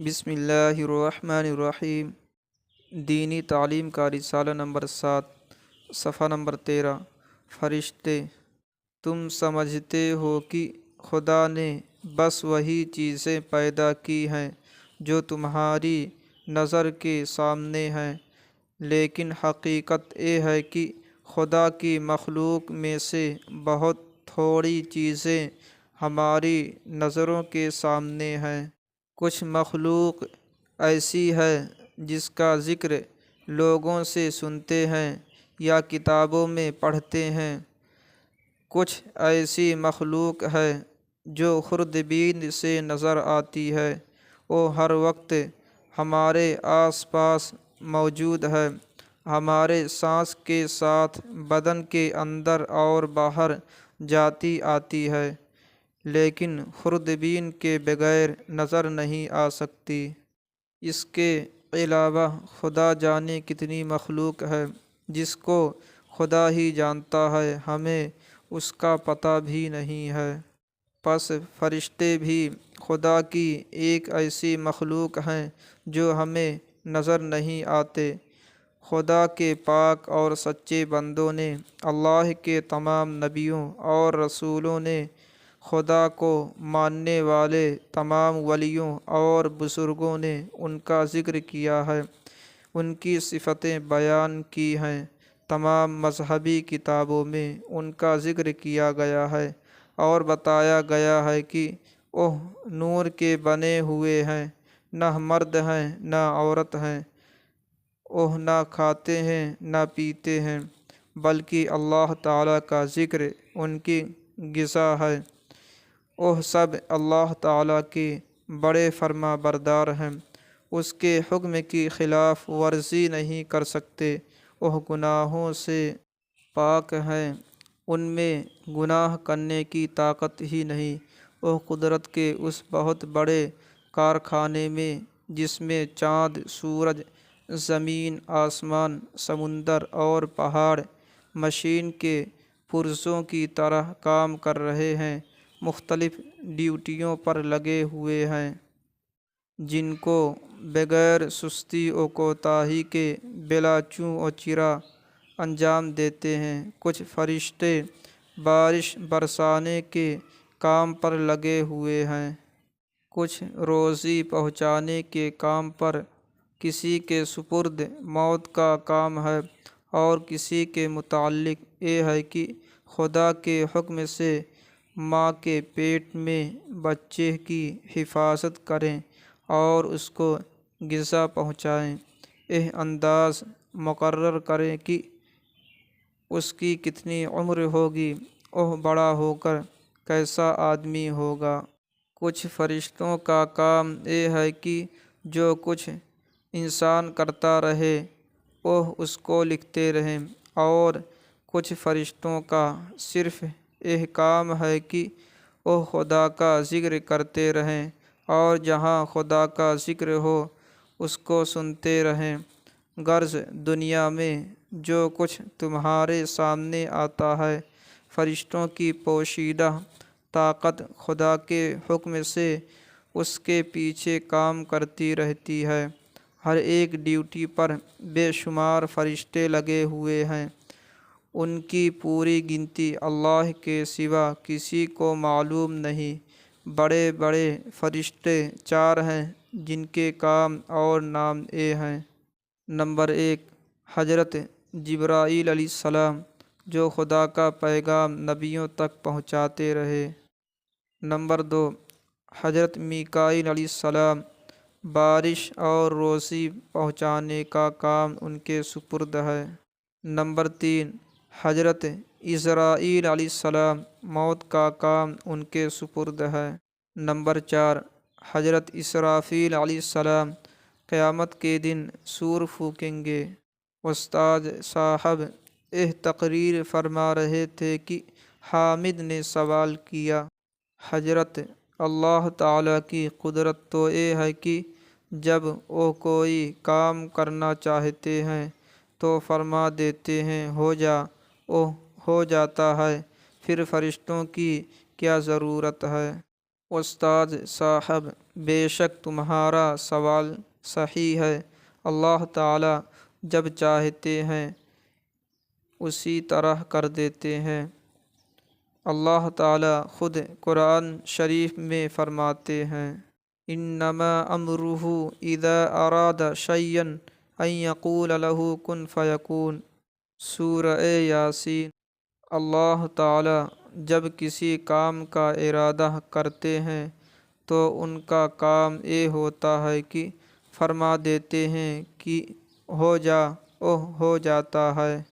بسم اللہ الرحمن الرحیم۔ دینی تعلیم کا رسالہ نمبر 7، صفحہ نمبر 13۔ فرشتے، تم سمجھتے ہو کہ خدا نے بس وہی چیزیں پیدا کی ہیں جو تمہاری نظر کے سامنے ہیں، لیکن حقیقت یہ ہے کہ خدا کی مخلوق میں سے بہت تھوڑی چیزیں ہماری نظروں کے سامنے ہیں۔ کچھ مخلوق ایسی ہے جس کا ذکر لوگوں سے سنتے ہیں یا کتابوں میں پڑھتے ہیں۔ کچھ ایسی مخلوق ہے جو خوردبین سے نظر آتی ہے، وہ ہر وقت ہمارے آس پاس موجود ہے، ہمارے سانس کے ساتھ بدن کے اندر اور باہر جاتی آتی ہے، لیکن خوردبین کے بغیر نظر نہیں آ سکتی۔ اس کے علاوہ خدا جانے کتنی مخلوق ہے جس کو خدا ہی جانتا ہے، ہمیں اس کا پتہ بھی نہیں ہے۔ پس فرشتے بھی خدا کی ایک ایسی مخلوق ہیں جو ہمیں نظر نہیں آتے۔ خدا کے پاک اور سچے بندوں نے، اللہ کے تمام نبیوں اور رسولوں نے، خدا کو ماننے والے تمام ولیوں اور بزرگوں نے ان کا ذکر کیا ہے، ان کی صفتیں بیان کی ہیں۔ تمام مذہبی کتابوں میں ان کا ذکر کیا گیا ہے اور بتایا گیا ہے کہ وہ نور کے بنے ہوئے ہیں، نہ مرد ہیں نہ عورت ہیں، وہ نہ کھاتے ہیں نہ پیتے ہیں، بلکہ اللہ تعالیٰ کا ذکر ان کی غذا ہے۔ وہ سب اللہ تعالیٰ کے بڑے فرما بردار ہیں، اس کے حکم کی خلاف ورزی نہیں کر سکتے، وہ گناہوں سے پاک ہیں، ان میں گناہ کرنے کی طاقت ہی نہیں۔ وہ قدرت کے اس بہت بڑے کارخانے میں جس میں چاند، سورج، زمین، آسمان، سمندر اور پہاڑ مشین کے پرزوں کی طرح کام کر رہے ہیں، مختلف ڈیوٹیوں پر لگے ہوئے ہیں، جن کو بغیر سستی و کوتاہی کے بلا چوں و چرا انجام دیتے ہیں۔ کچھ فرشتے بارش برسانے کے کام پر لگے ہوئے ہیں، کچھ روزی پہنچانے کے کام پر، کسی کے سپرد موت کا کام ہے، اور کسی کے متعلق یہ ہے کہ خدا کے حکم سے ماں کے پیٹ میں بچے کی حفاظت کریں اور اس کو غذا پہنچائیں، یہ انداز مقرر کریں کہ اس کی کتنی عمر ہوگی، وہ بڑا ہو کر کیسا آدمی ہوگا۔ کچھ فرشتوں کا کام یہ ہے کہ جو کچھ انسان کرتا رہے وہ اس کو لکھتے رہیں، اور کچھ فرشتوں کا صرف یہ کام ہے کہ وہ خدا کا ذکر کرتے رہیں، اور جہاں خدا کا ذکر ہو اس کو سنتے رہیں۔ غرض دنیا میں جو کچھ تمہارے سامنے آتا ہے، فرشتوں کی پوشیدہ طاقت خدا کے حکم سے اس کے پیچھے کام کرتی رہتی ہے۔ ہر ایک ڈیوٹی پر بے شمار فرشتے لگے ہوئے ہیں، ان کی پوری گنتی اللہ کے سوا کسی کو معلوم نہیں۔ بڑے بڑے فرشتے 4 ہیں جن کے کام اور نام یہ ہیں۔ نمبر 1، حضرت جبرائیل علیہ السلام، جو خدا کا پیغام نبیوں تک پہنچاتے رہے۔ نمبر 2، حضرت میکائیل علیہ السلام، بارش اور روزی پہنچانے کا کام ان کے سپرد ہے۔ نمبر 3، حضرت عزرائیل علیہ السلام، موت کا کام ان کے سپرد ہے۔ نمبر 4، حضرت اسرافیل علیہ السلام، قیامت کے دن سور پھونکیں گے۔ استاد صاحب تقریر فرما رہے تھے کہ حامد نے سوال کیا، حضرت اللہ تعالیٰ کی قدرت تو یہ ہے کہ جب وہ کوئی کام کرنا چاہتے ہیں تو فرما دیتے ہیں ہو جا، وہ ہو جاتا ہے، پھر فرشتوں کی کیا ضرورت ہے؟ استاد صاحب، بے شک تمہارا سوال صحیح ہے۔ اللہ تعالی جب چاہتے ہیں اسی طرح کر دیتے ہیں۔ اللہ تعالی خود قرآن شریف میں فرماتے ہیں، انما امرہ اذا اراد شیئا ان یقول لہ کن فیکون، سورہ یاسین۔ اللہ تعالی جب کسی کام کا ارادہ کرتے ہیں تو ان کا کام یہ ہوتا ہے کہ فرما دیتے ہیں کہ ہو جا، ہو جاتا ہے۔